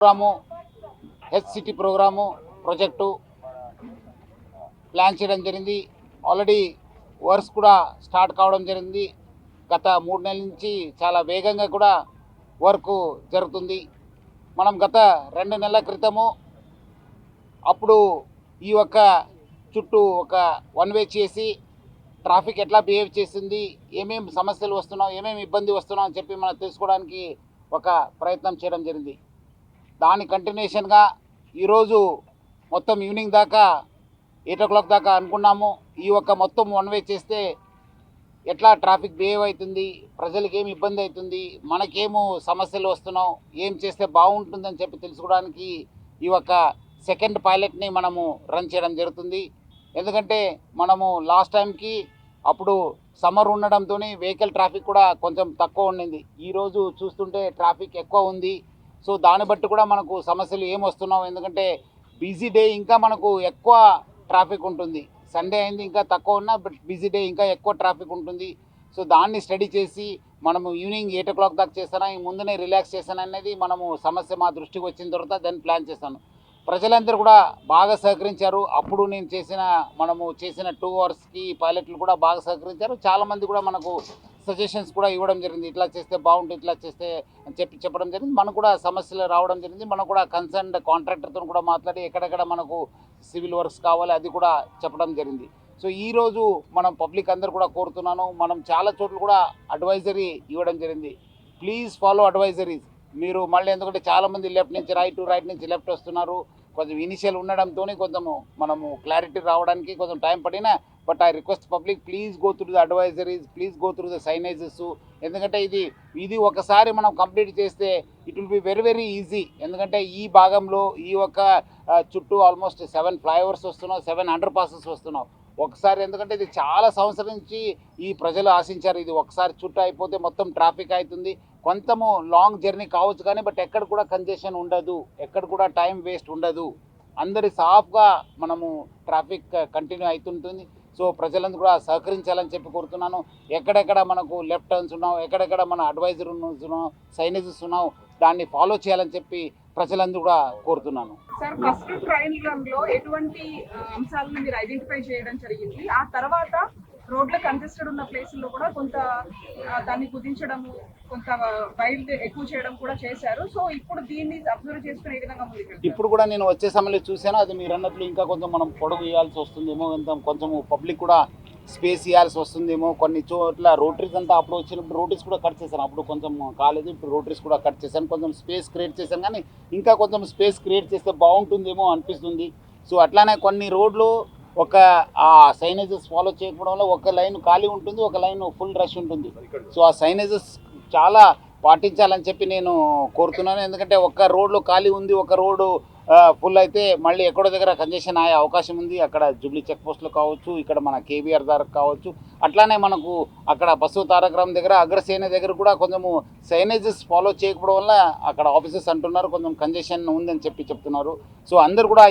Programme హెచ్సిటీ programme project plan చేయడం జరిగింది. ఆల్రెడీ వర్క్స్ కూడా స్టార్ట్ కావడం జరిగింది. గత 3 నెలల నుంచి చాలా వేగంగా కూడా వర్క్ జరుగుతుంది. మనం గత 2 నెలల క్రితము అప్పుడు ఈ యొక్క చుట్టూ ఒక వన్ వే చేసి ట్రాఫిక్ ఎట్లా బిహేవ్ చేసింది, ఏమేమి సమస్యలు వస్తున్నావు, ఏమేమి ఇబ్బంది వస్తున్నావు అని చెప్పి మనం తెలుసుకోవడానికి ఒక ప్రయత్నం చేయడం జరిగింది. దాని కంటిన్యూషన్గా ఈరోజు మొత్తం ఈవినింగ్ దాకా 8 o'clock దాకా అనుకున్నాము. ఈ యొక్క మొత్తం వన్ వే చేస్తే ఎట్లా ట్రాఫిక్ బిహేవ్ అవుతుంది, ప్రజలకు ఏమి ఇబ్బంది అవుతుంది, మనకేమో సమస్యలు వస్తున్నావు, ఏం చేస్తే బాగుంటుందని చెప్పి తెలుసుకోవడానికి ఈ యొక్క సెకండ్ పైలట్ని మనము రన్ చేయడం జరుగుతుంది. ఎందుకంటే మనము లాస్ట్ టైంకి అప్పుడు సమ్మర్ ఉండడంతో వెహికల్ ట్రాఫిక్ కూడా కొంచెం తక్కువ ఉండింది. ఈరోజు చూస్తుంటే ట్రాఫిక్ ఎక్కువ ఉంది. సో దాన్ని బట్టి కూడా మనకు సమస్యలు ఏం వస్తున్నావు, ఎందుకంటే బిజీ డే ఇంకా మనకు ఎక్కువ ట్రాఫిక్ ఉంటుంది. సండే అయింది ఇంకా తక్కువ ఉన్నా, బట్ బిజీ డే ఇంకా ఎక్కువ ట్రాఫిక్ ఉంటుంది. సో దాన్ని స్టడీ చేసి మనము ఈవినింగ్ 8 o'clock దాకా చేస్తానా, ముందునే రిలాక్స్ చేస్తాను అనేది మనము సమస్య మా దృష్టికి వచ్చిన తర్వాత దాన్ని ప్లాన్ చేస్తాను. ప్రజలందరూ కూడా బాగా సహకరించారు. అప్పుడు నేను మనము చేసిన 2 అవర్స్కి పైలట్లు కూడా బాగా సహకరించారు. చాలామంది కూడా మనకు సజెషన్స్ కూడా ఇవ్వడం జరిగింది, ఇట్లా చేస్తే బాగుంటుంది, ఇట్లా చేస్తే అని చెప్పడం జరిగింది. మనకు కూడా సమస్యలు రావడం జరిగింది. మనకు కూడా కన్సర్న్డ్ కాంట్రాక్టర్తో కూడా మాట్లాడి ఎక్కడెక్కడ మనకు సివిల్ వర్క్స్ కావాలి అది కూడా చెప్పడం జరిగింది. సో ఈరోజు మనం పబ్లిక్ అందరు కూడా కోరుతున్నాను, మనం చాలా చోట్ల కూడా అడ్వైజరీ ఇవ్వడం జరిగింది. Please follow advisories. మీరు మళ్ళీ ఎందుకంటే చాలామంది లెఫ్ట్ నుంచి రైట్ నుంచి లెఫ్ట్ వస్తున్నారు. కొంచెం ఇనిషియల్ ఉండడంతో కొంచెము మనము క్లారిటీ రావడానికి కొంచెం టైం పడినా, but I request public please go through the advisories, please go through the signages. ఎందుకంటే ఇది ఒకసారి మనం కంప్లీట్ చేస్తే it will be very very easy. ఎందుకంటే ఈ భాగంలో ఈ యొక్క చుట్టూ ఆల్మోస్ట్ 7 ఫ్లైఓవర్స్ వస్తున్నావు, 7 అండర్ పాసెస్ వస్తున్నావు ఒకసారి. ఎందుకంటే ఇది చాలా సంవత్సరం నుంచి ఈ ప్రజలు ఆశించారు. ఇది ఒకసారి చుట్టూ అయిపోతే మొత్తం ట్రాఫిక్ అవుతుంది. కొంచెము లాంగ్ జర్నీ కావచ్చు కానీ బట్ ఎక్కడ కూడా కంజెషన్ ఉండదు, ఎక్కడ కూడా టైం వేస్ట్ ఉండదు. అందరి సాఫ్గా మనము ట్రాఫిక్ కంటిన్యూ అవుతుంటుంది. సో ప్రజలందరూ కూడా సహకరించాలని చెప్పి కోరుతున్నాను. ఎక్కడెక్కడ మనకు లెఫ్ట్ టర్న్స్ ఉన్నావు, ఎక్కడెక్కడ మన అడ్వైజర్ ఉన్నావు, సైనేజెస్ ఉన్నావు, దాన్ని ఫాలో చేయాలని చెప్పి ప్రజలందరూ కూడా కోరుతున్నాను. సార్, ఫస్ట్ ట్రయల్ రన్ లో ఎటువంటి అంశాలను మీరు ఐడెంటిఫై చేయడం జరిగింది? ఆ తర్వాత రోడ్ల కంజెస్టెడ్ ఉన్న ప్లేసుల్లో కూడా కొంత దాన్ని కుదించడము, కొంత వైల్డ్ ఎక్కువ చేయడం కూడా చేశారు. సో ఇప్పుడు దీన్ని అబ్జర్వ్ చేసుకునే విధంగా ముందుకు ఇప్పుడు కూడా నేను వచ్చే సమయంలో చూశాను. అది మీరు అన్నట్లు ఇంకా కొంచెం మనం పొడవు ఇవ్వాల్సి వస్తుందేమో, కొంచెం పబ్లిక్ కూడా స్పేస్ ఇవ్వాల్సి వస్తుందేమో. కొన్ని చోట్ల రోటరీస్ అంతా అప్పుడు వచ్చినప్పుడు రోటరీస్ కూడా కట్ చేశాను, అప్పుడు కొంచెం కాలేదు, ఇప్పుడు రోటరీస్ కూడా కట్ చేశాను, కొంచెం స్పేస్ క్రియేట్ చేశాను. కానీ ఇంకా కొంచెం స్పేస్ క్రియేట్ చేస్తే బాగుంటుందేమో అనిపిస్తుంది. సో అట్లానే కొన్ని రోడ్లు ఒక ఆ సైనేజెస్ ఫాలో చేయకపోవడం వల్ల ఒక లైన్ ఖాళీ ఉంటుంది, ఒక లైన్ ఫుల్ రష్ ఉంటుంది. సో ఆ సైనేజెస్ చాలా పాటించాలని చెప్పి నేను కోరుతున్నాను. ఎందుకంటే ఒక రోడ్లో ఖాళీ ఉంది, ఒక రోడ్డు ఫుల్ అయితే మళ్ళీ ఎక్కడో దగ్గర కంజెషన్ అయ్యే అవకాశం ఉంది. అక్కడ జూబ్లీ చెక్ పోస్టులు కావచ్చు, ఇక్కడ మన కేబీఆర్ దగ్గర కావచ్చు. అట్లానే మనకు అక్కడ బస్సు తారకరామ్ దగ్గర అగ్రసేన దగ్గర కూడా కొంచెము సైనేజెస్ ఫాలో చేయకపోవడం వల్ల అక్కడ ఆఫీసర్స్ అంటున్నారు కొంచెం కంజెషన్ ఉందని చెప్తున్నారు. సో అందరు కూడా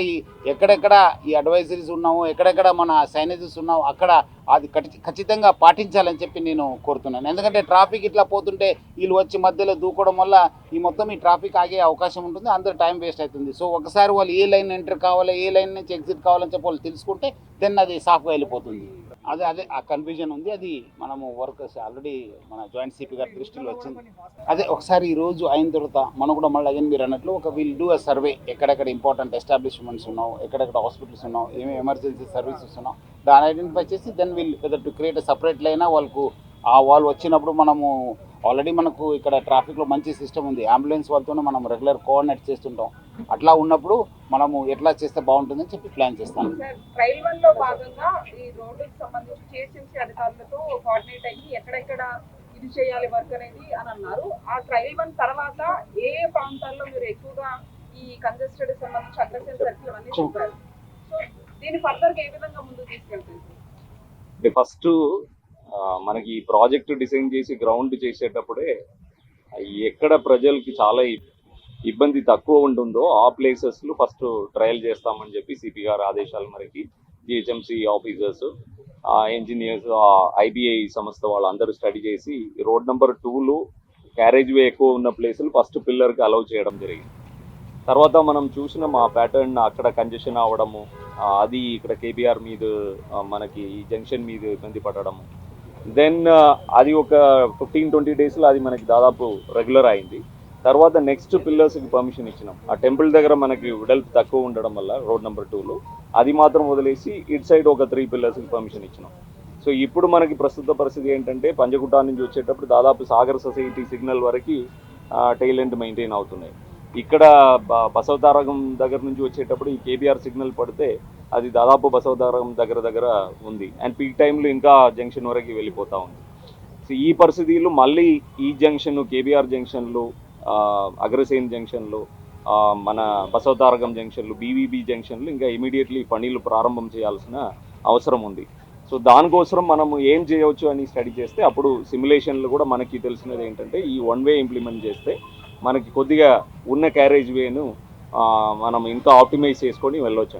ఎక్కడెక్కడ ఈ అడ్వైజరీస్ ఉన్నాము, ఎక్కడెక్కడ మన సైనేజెస్ ఉన్నాము అక్కడ అది ఖచ్చితంగా పాటించాలని చెప్పి నేను కోరుతున్నాను. ఎందుకంటే ట్రాఫిక్ ఇట్లా పోతుంటే వీళ్ళు వచ్చి మధ్యలో దూకోవడం వల్ల ఈ ట్రాఫిక్ ఆగే అవకాశం ఉంటుంది, అందరు టైం వేస్ట్ అవుతుంది. సో ఒకసారి వాళ్ళు ఏ లైన్ ఎంటర్ కావాలి, ఏ లైన్ నుంచి ఎగ్జిట్ కావాలని చెప్పి వాళ్ళు తెలుసుకుంటే దెన్ అది సాఫ్గా వెళ్ళిపోతుంది. అదే ఆ కన్ఫ్యూజన్ ఉంది. అది మనము వర్కర్స్ ఆల్రెడీ మన జాయింట్ సిపి గారి దృష్టిలో వచ్చింది. అదే ఒకసారి ఈ రోజు అయిన తర్వాత మనం కూడా మళ్ళీ అగైన్ మీరు అన్నట్లు విల్ డూ అ సర్వే, ఎక్కడెక్కడ ఇంపార్టెంట్ ఎస్టాబ్లిష్మెంట్స్ ఉన్నావు, ఎక్కడెక్కడ హాస్పిటల్స్ ఉన్నావు, ఏమేమి ఎమర్జెన్సీ సర్వీసెస్ ఉన్నావు దాన్ని ఐడెంటిఫై చేసి then will whether to create separate line. వాళ్ళు వచ్చినప్పుడు మనము ఆల్రెడీ మనకు ఇక్కడ ట్రాఫిక్లో మంచి సిస్టమ్ ఉంది, అంబులెన్స్ వాళ్ళతోనే మనం రెగ్యులర్ కోఆర్డినేట్ చేస్తుంటాం. అట్లా ఉన్నప్పుడు మనము ఎట్లా చేస్తే బాగుంటుందని చెప్పి ప్లాన్ చేస్తాను. ట్రయల్ వన్ లో భాగంగా ఈ రోడ్డుకి సంబంధించి జిహెచ్ఎంసీ అధికారులతో కోఆర్డినేట్ అయ్యి ఎక్కడెక్కడ ఇది చేయాలి వర్క్ అనేది అని అన్నారు. ఆ ట్రయల్ వన్ తర్వాత ఏ ప్రాంతాల్లో మీరు ఎక్కువగా ఈ కంజెస్టెడ్ సంబంధించి అగ్రసేన సర్కిల్ అన్నీ చూపారు? సో దీన్ని ఫర్దర్ ఏ విధంగా ముందుకు తీసుకెళ్తారు? ఫస్ట్ మనకి ఈ ప్రాజెక్ట్ డిజైన్ చేసి గ్రౌండ్ చేసేటప్పుడే ఎక్కడ ప్రజలకి చాలా ఇబ్బంది తక్కువ ఉంటుందో ఆ ప్లేసెస్లో ఫస్ట్ ట్రయల్ చేస్తామని చెప్పి సిపి గారు ఆదేశాల మేరకి జిహెచ్ఎంసీ ఆఫీసర్స్, ఇంజనీర్స్, ఐబిఐ సంస్థ వాళ్ళందరూ స్టడీ చేసి రోడ్ నెంబర్ 2లో క్యారేజ్ వే ఎక్కువ ఉన్న ప్లేసులు ఫస్ట్ పిల్లర్కి అలౌ చేయడం జరిగింది. తర్వాత మనం చూసిన మా ప్యాటర్న్ అక్కడ కంజెషన్ అవ్వడము, అది ఇక్కడ కేబీఆర్ మీద మనకి ఈ జంక్షన్ మీద ఇబ్బంది పడడము. దెన్ అది ఒక 15-20 డేస్లో అది మనకి దాదాపు రెగ్యులర్ అయింది. తర్వాత నెక్స్ట్ పిల్లర్స్కి పర్మిషన్ ఇచ్చినాం. ఆ టెంపుల్ దగ్గర మనకి వెడల్పు తక్కువ ఉండడం వల్ల రోడ్ నెంబర్ 2లో అది మాత్రం వదిలేసి ఇటు సైడ్ ఒక 3 పిల్లర్స్కి పర్మిషన్ ఇచ్చినాం. సో ఇప్పుడు మనకి ప్రస్తుత పరిస్థితి ఏంటంటే పంజగుట్ట నుంచి వచ్చేటప్పుడు దాదాపు సాగర్ సొసైటీ సిగ్నల్ వరకు టైల్ ఎండ్ మెయింటైన్ అవుతున్నాయి. ఇక్కడ బసవతారకం దగ్గర నుంచి వచ్చేటప్పుడు ఈ కేబీఆర్ సిగ్నల్ పడితే అది దాదాపు బసవతారకం దగ్గర ఉంది. అండ్ పీక్ టైంలో ఇంకా జంక్షన్ వరకు వెళ్ళిపోతూ ఉంది. సో ఈ పరిస్థితులు మళ్ళీ ఈ జంక్షన్ కేబీఆర్ జంక్షన్లు, అగ్రసేన్ జంక్షన్లు, మన బసవతారకం జంక్షన్లు, బీవీబీ జంక్షన్లు ఇంకా ఇమీడియట్లీ పనులు ప్రారంభం చేయాల్సిన అవసరం ఉంది. సో దానికోసం మనము ఏం చేయవచ్చు అని స్టడీ చేస్తే అప్పుడు సిమ్యులేషన్లు కూడా మనకి తెలిసినది ఏంటంటే ఈ వన్ వే ఇంప్లిమెంట్ చేస్తే మనకి కొద్దిగా ఉన్న క్యారేజ్ వేను మనం ఇంకా ఆప్టిమైజ్ చేసుకొని వెళ్ళొచ్చు.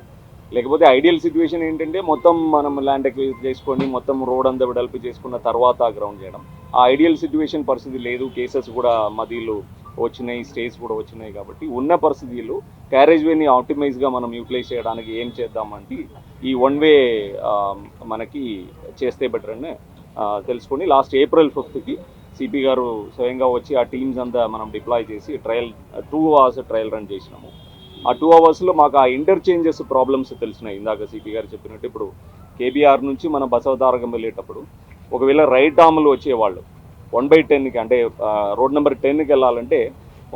లేకపోతే ఐడియల్ సిచ్యువేషన్ ఏంటంటే మొత్తం మనం ల్యాండ్ ఎక్వైర్ చేసుకొని మొత్తం రోడ్ అంతా వెడల్పు చేసుకున్న తర్వాత గ్రౌండ్ చేయడం. ఆ ఐడియల్ సిచ్యువేషన్ పరిస్థితి లేదు. కేసెస్ కూడా మధ్యలో వచ్చినాయి, స్టేస్ కూడా వచ్చినాయి. కాబట్టి ఉన్న పరిస్థితులు క్యారేజ్ వేని ఆప్టిమైజ్గా మనం యూటిలైజ్ చేయడానికి ఏం చేద్దామంటే ఈ వన్ వే మనకి చేస్తే బెటర్ అని తెలుసుకొని లాస్ట్ April 5th సిపి గారు స్వయంగా వచ్చి ఆ టీమ్స్ అంతా మనం డిప్లాయ్ చేసి 2 hours ట్రయల్ రన్ చేసినాము. ఆ 2 hours మాకు ఆ ఇంటర్చేంజెస్ ప్రాబ్లమ్స్ తెలిసినాయి. ఇందాక సిపి గారు చెప్పినట్టు ఇప్పుడు కేబీఆర్ నుంచి మన బసవతారకం వెళ్ళేటప్పుడు ఒకవేళ రైట్ ఆర్మ్లు వచ్చేవాళ్ళు 1/10కి అంటే రోడ్ నెంబర్ 10కి వెళ్ళాలంటే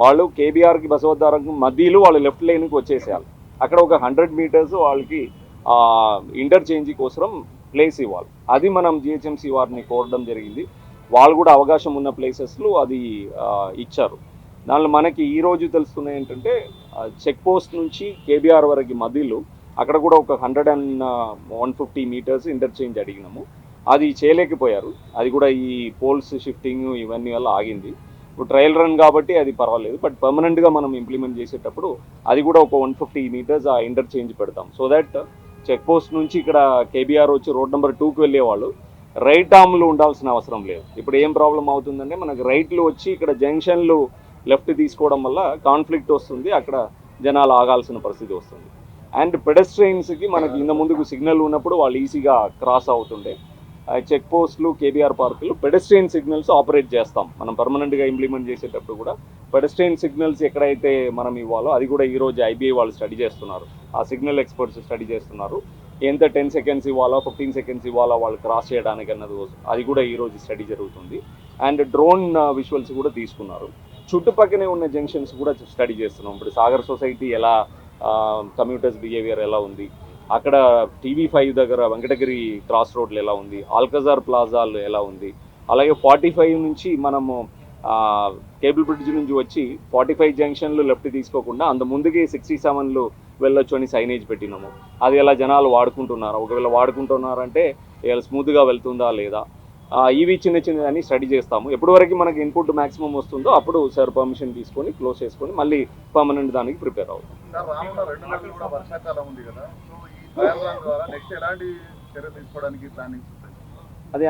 వాళ్ళు కేబీఆర్కి బసవతారకం మధ్యలో వాళ్ళు లెఫ్ట్ లైన్కి వచ్చేసేయాలి. అక్కడ ఒక 100 meters వాళ్ళకి ఇంటర్చేంజ్ కోసం ప్లేస్ ఇవ్వాలి. అది మనం జిహెచ్ఎంసీ వారిని కోరడం జరిగింది. వాళ్ళు కూడా అవకాశం ఉన్న ప్లేసెస్లో అది ఇచ్చారు. దానిలో మనకి ఈరోజు తెలుస్తున్నాయి ఏంటంటే చెక్ పోస్ట్ నుంచి కేబీఆర్ వరకు మధ్యలో అక్కడ కూడా ఒక 150 meters ఇంటర్చేంజ్ అడిగినాము. అది చేయలేకపోయారు. అది కూడా ఈ పోల్స్ షిఫ్టింగ్ ఇవన్నీ వల్ల ఆగింది. ఇప్పుడు ట్రయల్ రన్ కాబట్టి అది పర్వాలేదు. బట్ పర్మనెంట్గా మనం ఇంప్లిమెంట్ చేసేటప్పుడు అది కూడా ఒక 150 meters ఆ ఇంటర్చేంజ్ పెడతాం. సో దట్ చెక్ పోస్ట్ నుంచి ఇక్కడ కేబీఆర్ వచ్చి రోడ్ నెంబర్ 2కి వెళ్ళేవాళ్ళు రైట్ ఆర్మ్లో ఉండాల్సిన అవసరం లేదు. ఇప్పుడు ఏం ప్రాబ్లం అవుతుందంటే మనకు రైట్లు వచ్చి ఇక్కడ జంక్షన్లు లెఫ్ట్ తీసుకోవడం వల్ల కాన్ఫ్లిక్ట్ వస్తుంది, అక్కడ జనాలు ఆగాల్సిన పరిస్థితి వస్తుంది. అండ్ పెడస్ట్రైన్స్కి మనకి ఇంత ముందుకు సిగ్నల్ ఉన్నప్పుడు వాళ్ళు ఈజీగా క్రాస్ అవుతుండే. చెక్ పోస్టులు, కేబీఆర్ పార్కులు పెడస్ట్రైన్ సిగ్నల్స్ ఆపరేట్ చేస్తాం. మనం పర్మనెంట్గా ఇంప్లిమెంట్ చేసేటప్పుడు కూడా పెడస్ట్రైన్ సిగ్నల్స్ ఎక్కడైతే మనం ఇవ్వాలో అది కూడా ఈరోజు ఐబీఐ వాళ్ళు స్టడీ చేస్తున్నారు. ఆ సిగ్నల్ ఎక్స్పర్ట్స్ స్టడీ చేస్తున్నారు. ఎంత 10 seconds ఇవ్వాలా, 15 seconds ఇవ్వాలా వాళ్ళు క్రాస్ చేయడానికి అన్నది అది కూడా ఈరోజు స్టడీ జరుగుతుంది. అండ్ డ్రోన్ విజువల్స్ కూడా తీసుకున్నారు. చుట్టుపక్కనే ఉన్న జంక్షన్స్ కూడా స్టడీ చేస్తున్నాం. ఇప్పుడు సాగర్ సొసైటీ ఎలా కమ్యూటర్స్ బిహేవియర్ ఎలా ఉంది, అక్కడ TV5 దగ్గర వెంకటగిరి క్రాస్ రోడ్లు ఎలా ఉంది, ఆల్కజార్ ప్లాజాలు ఎలా ఉంది, అలాగే 45 నుంచి మనము కేబుల్ బ్రిడ్జ్ నుంచి వచ్చి 45 జంక్షన్లు లెఫ్ట్ తీసుకోకుండా అంత ముందుకి 67లో వెళ్ళొచ్చు అని సైనేజ్ పెట్టినాము. అది ఎలా జనాలు వాడుకుంటున్నారు, ఒకవేళ వాడుకుంటున్నారంటే ఇలా స్మూత్గా వెళ్తుందా లేదా, ఇవి చిన్న అని స్టడీ చేస్తాము. ఎప్పటివరకు మనకి ఇన్పుట్ మ్యాక్సిమం వస్తుందో అప్పుడు సార్ పర్మిషన్ తీసుకొని క్లోజ్ చేసుకొని మళ్ళీ పర్మనెంట్ దానికి ప్రిపేర్ అవుతాం. అదే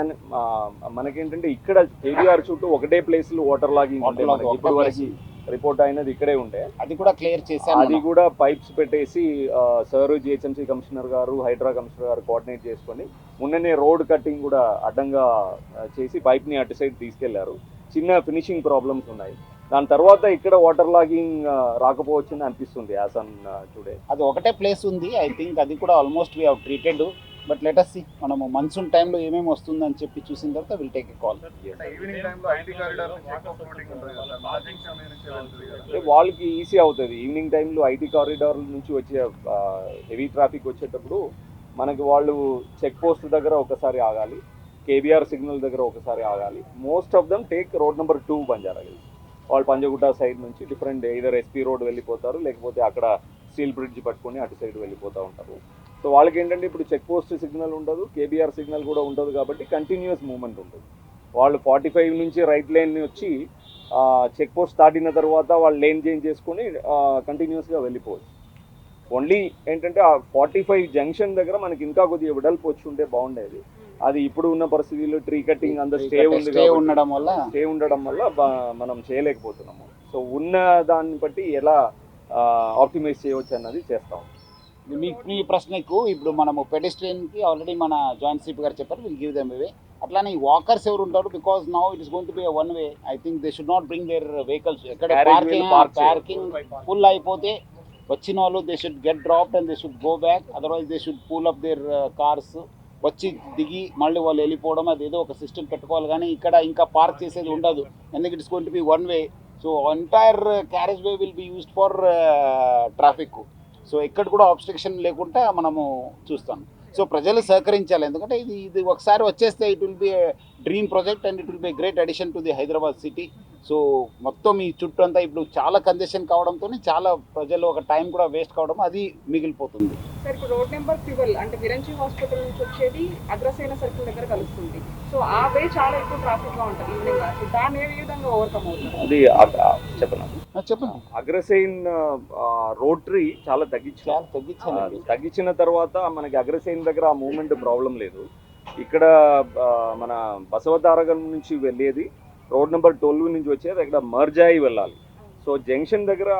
మనకేంటంటే ఇక్కడ కేబీఆర్ చుట్టూ ఒకటే ప్లేస్లో వాటర్ లాగింగ్ ఉంటే ఇప్పుడు వరకు రిపోర్ట్ అయినది ఇక్కడే ఉండే. అది కూడా క్లియర్ చేశారు. అది కూడా పైప్స్ పెట్టేసి సార్ జిహెచ్ఎంసీ కమిషనర్ గారు, హైడ్రా కమిషనర్ గారు కోఆర్డినేట్ చేసుకొని మొన్ననే రోడ్ కట్టింగ్ కూడా అడ్డంగా చేసి పైప్ని అటు సైడ్ తీసుకెళ్లారు. చిన్న ఫినిషింగ్ ప్రాబ్లమ్స్ ఉన్నాయి. దాని తర్వాత ఇక్కడ వాటర్ లాగింగ్ రాకపోవచ్చని అనిపిస్తుంది యాజ్ ఆన్ టుడే. అది ఒకటే ప్లేస్ ఉంది. ఐ థింక్ అది కూడా almost we have treated. But let us see మనము మన్సూన్ టైంలో ఏమేమి వస్తుందని చెప్పి చూసిన తర్వాత విల్ టేక్ ఎ కాల్. వాళ్ళకి ఈజీ అవుతుంది. ఈవినింగ్ టైంలో ఐటీ కారిడార్ నుంచి వచ్చే హెవీ ట్రాఫిక్ వచ్చేటప్పుడు మనకి వాళ్ళు చెక్ పోస్ట్ దగ్గర ఒకసారి ఆగాలి, కేబీఆర్ సిగ్నల్ దగ్గర ఒకసారి ఆగాలి. Most of them take road number 2 Banjara hills. వాళ్ళు పంజగుట్ట సైడ్ నుంచి డిఫరెంట్ ఎయిదర్ ఎస్పీ రోడ్ వెళ్ళిపోతారు, లేకపోతే అక్కడ స్టీల్ బ్రిడ్జ్ పట్టుకొని అటు సైడ్ వెళ్ళిపోతూ ఉంటారు. సో వాళ్ళకి ఏంటంటే ఇప్పుడు చెక్ పోస్ట్ సిగ్నల్ ఉండదు, కేబీఆర్ సిగ్నల్ కూడా ఉండదు కాబట్టి కంటిన్యూస్ మూవ్మెంట్ ఉంటుంది. వాళ్ళు 45 నుంచి రైట్ లైన్ వచ్చి చెక్ పోస్ట్ దాటిన తర్వాత వాళ్ళు లేన్ చేంజ్ చేసుకొని కంటిన్యూస్గా వెళ్ళిపోవచ్చు. ఓన్లీ ఏంటంటే ఆ 45 జంక్షన్ దగ్గర మనకి ఇంకా కొద్దిగా వెడల్పు వచ్చి ఉంటే బాగుండేది. అది ఇప్పుడు ఉన్న పరిస్థితుల్లో ట్రీ కటింగ్ అంత స్టే ఉండడం వల్ల మనం చేయలేకపోతున్నాము. సో ఉన్న దాన్ని బట్టి ఎలా ఆప్టిమైజ్ చేయవచ్చు అన్నది చేస్తాం. మీ ప్రశ్నకు ఇప్పుడు మనము పెడెస్ట్రియన్కి ఆల్రెడీ మన జాయింట్ సిపి గారు చెప్పారు, విల్ గివ్ దెమ్ అవే. అట్లానే ఈ వాకర్స్ ఎవరు ఉంటారు, because now it is going to be one way. I think they should not bring their vehicles. ఎక్కడ పార్కింగ్ ఫుల్ అయిపోతే వచ్చిన వాళ్ళు they should get dropped and they should go back, otherwise they should pool up their cars. వచ్చి దిగి మళ్ళీ వాళ్ళు వెళ్ళిపోవడం, అదేదో ఒక సిస్టమ్ పెట్టుకోవాలి. కానీ ఇక్కడ ఇంకా పార్క్ చేసేది ఉండదు, ఎందుకంటే it's going to be one way. So entire carriage way will be used for traffic. So ఎక్కడ కూడా ఆబ్స్ట్రక్షన్ లేకుండా మనము చూస్తాం. సో ప్రజలు సహకరించాలి, ఎందుకంటే ఇది ఒకసారి వచ్చేస్తే it will be dream project and it will be great addition to the Hyderabad city. So మొత్తం ఈ చుట్టూ అంతా ఇప్పుడు చాలా కంజెషన్ కావడంతో చాలా ప్రజలు ఒక టైం కూడా వేస్ట్ కావడం అది మిగిలిపోతుంది. సార్ ఇప్పుడు రోడ్ నెంబర్ 12 అంటే విరంచి హాస్పిటల్ నుంచి వచ్చేది అగ్రసేన సర్కిల్ దగ్గర కలుస్తుంది. సో ఆ వే చాలా ఎక్కువ ట్రాఫిక్ గా ఉంటుంది ఈవినింగ్. సో దాన్ని ఏ విధంగా ఓవర్కమ్ అవుతుంది అది చెప్పను. అగ్రసైన్ రోటరీ చాలా తగ్గించిన తర్వాత మనకి అగ్రసైన్ దగ్గర ఆ మూమెంట్ ప్రాబ్లం లేదు. ఇక్కడ మన బసవతారకం నుంచి వెళ్ళేది రోడ్ నెంబర్ 12 నుంచి వచ్చేది అక్కడ మర్జ్ అయ్యి వెళ్ళాలి. సో జంక్షన్ దగ్గర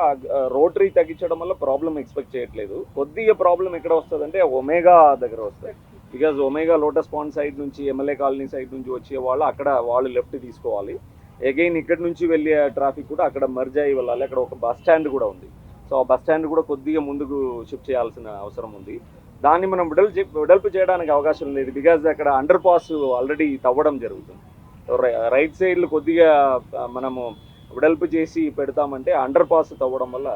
రోటరీ తగ్గించడం వల్ల ప్రాబ్లం ఎక్స్పెక్ట్ చేయట్లేదు. కొద్దిగా ప్రాబ్లం ఎక్కడ వస్తుంది అంటే ఒమేగా దగ్గర వస్తుంది. Because Omega lotus pond side నుంచి ఎమ్మెల్యే కాలనీ సైడ్ నుంచి వచ్చే వాళ్ళు అక్కడ వాళ్ళు లెఫ్ట్ తీసుకోవాలి. అగైన్ ఇక్కడ నుంచి వెళ్ళే ట్రాఫిక్ కూడా అక్కడ మర్జ్ అయ్యి వెళ్ళాలి. అక్కడ ఒక బస్ స్టాండ్ కూడా ఉంది. సో ఆ బస్ స్టాండ్ కూడా కొద్దిగా ముందుకు షిఫ్ట్ చేయాల్సిన అవసరం ఉంది. దాన్ని మనం వెడల్పు చేయడానికి అవకాశం లేదు, బికాజ్ అక్కడ అండర్ పాస్ ఆల్రెడీ తవ్వడం జరుగుతుంది. రైట్ సైడ్లు కొద్దిగా మనము వెడల్పు చేసి పెడతామంటే అండర్ పాస్ తవ్వడం వల్ల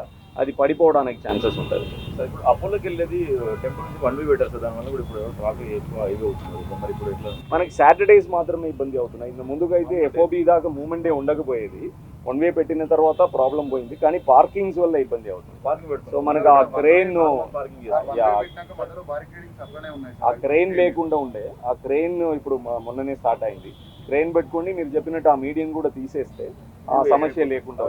అది పడిపోవడానికి ఛాన్సెస్ ఉంటుంది. సార్ ఇప్పుడు అపోలోకి వెళ్ళేది టెంపుల్ నుంచి వన్ వే పెట్టారు సార్, దానివల్ల కూడా ఇప్పుడు ట్రాఫిక్ ఎక్కువ ఇది అవుతుంది. మరి ఇప్పుడు ఎట్లా? మనకి సాటర్డేస్ మాత్రమే ఇబ్బంది అవుతున్నాయి. ఇంత ముందుగా అయితే ఎఫ్ఓబి దాకా మూమెంటే ఉండకపోయేది. వన్ వే పెట్టిన తర్వాత ప్రాబ్లం పోయింది, కానీ పార్కింగ్స్ వల్ల ఇబ్బంది అవుతుంది. సో మనకు ఆ క్రెయిన్ లేకుండా ఉండే ఆ క్రెయిన్ ఇప్పుడు మొన్ననే స్టార్ట్ అయింది. క్రెయిన్ పెట్టుకోండి, మీరు చెప్పినట్టు ఆ మీడియం కూడా తీసేస్తే ఆ సమస్య లేకుండా.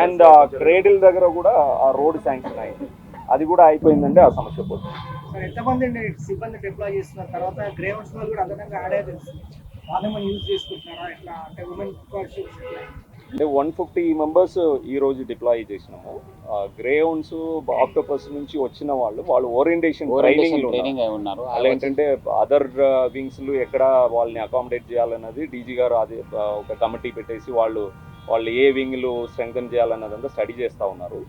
అండ్ క్రేడిల్ దగ్గర కూడా ఆ రోడ్ శాంక్షన్ అయింది, అది కూడా అయిపోయిందంటే ఆ సమస్య పోతుంది. ఎంతమంది సిబ్బంది డిప్లాయ్ చేస్తున్నారు, తర్వాత గ్రేవన్స్ కూడా అదనంగా యాడ్ అయ్యే తెలుస్తుంది, వాళ్ళేమో యూజ్ చేసుకుంటున్నారా ఎట్లా అంటే ఉమెన్ అంటే 150 మెంబర్స్ ఈ రోజు డిప్లాయ్ చేసినాము. గ్రేహౌండ్స్ ఆక్టోపస్ నుంచి వచ్చిన వాళ్ళు ఓరియంటేషన్ ట్రైనింగ్ ఉన్నారు. అలా ఏంటంటే అదర్ వింగ్స్ ఎక్కడ వాళ్ళని అకామిడేట్ చేయాలన్నది డీజీ గారు అది ఒక కమిటీ పెట్టేసి వాళ్ళు ఏ వింగ్లు స్ట్రెంగ్థన్ చేయాలన్నదంతా స్టడీ చేస్తూ ఉన్నారు.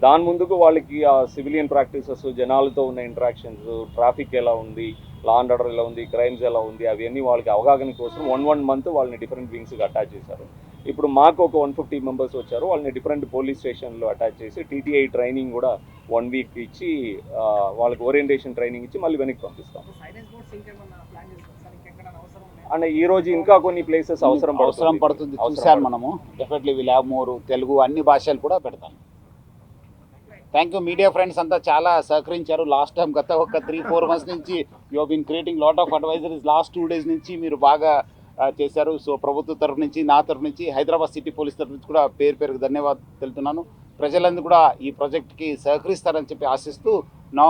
దాని ముందుకు వాళ్ళకి ఆ సివిలియన్ ప్రాక్టీసెస్, జనాలతో ఉన్న ఇంటరాక్షన్స్, ట్రాఫిక్ ఎలా ఉంది, లా అండ్ ఆర్డర్ ఎలా ఉంది, క్రైమ్స్ ఎలా ఉంది, అవన్నీ వాళ్ళకి అవగాహన కోసం 1 month వాళ్ళని డిఫరెంట్ వింగ్స్కి అటాచ్ చేశారు. ఇప్పుడు మాకు ఒక 150 మెంబర్స్ వచ్చారు, వాళ్ళని డిఫరెంట్ పోలీస్ స్టేషన్లో అటాచ్ చేసి టీటీఐ ట్రైనింగ్ కూడా 1 week ఇచ్చి వాళ్ళకి ఓరియంటేషన్ ట్రైనింగ్ ఇచ్చి మళ్ళీ వెనక్కి పంపిస్తాం. అంటే ఈ రోజు ఇంకా కొన్ని ప్లేసెస్ అవసరం పడుతుంది చూసాను మనము. Definitely will have more. Telugu అన్ని భాషలు కూడా పెడతాం. థ్యాంక్ యూ మీడియా ఫ్రెండ్స్ అంతా చాలా సహకరించారు. లాస్ట్ టైం గత ఒక 3-4 months నుంచి you been creating lot of advisories. Last 2 days నుంచి మీరు బాగా చేశారు. సో ప్రభుత్వ తరఫు నుంచి, నా తరఫు నుంచి, హైదరాబాద్ సిటీ పోలీస్ తరఫు నుంచి కూడా పేరు ధన్యవాదాలు తెలుపుతున్నాను. ప్రజలందరూ కూడా ఈ ప్రాజెక్ట్కి సహకరిస్తారని చెప్పి ఆశిస్తూ నా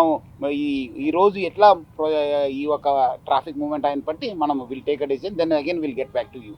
ఈరోజు ఎట్లా ఈ ఒక ట్రాఫిక్ మూవ్మెంట్ అయిన బట్టి మనం will take a decision, then again will get back to you.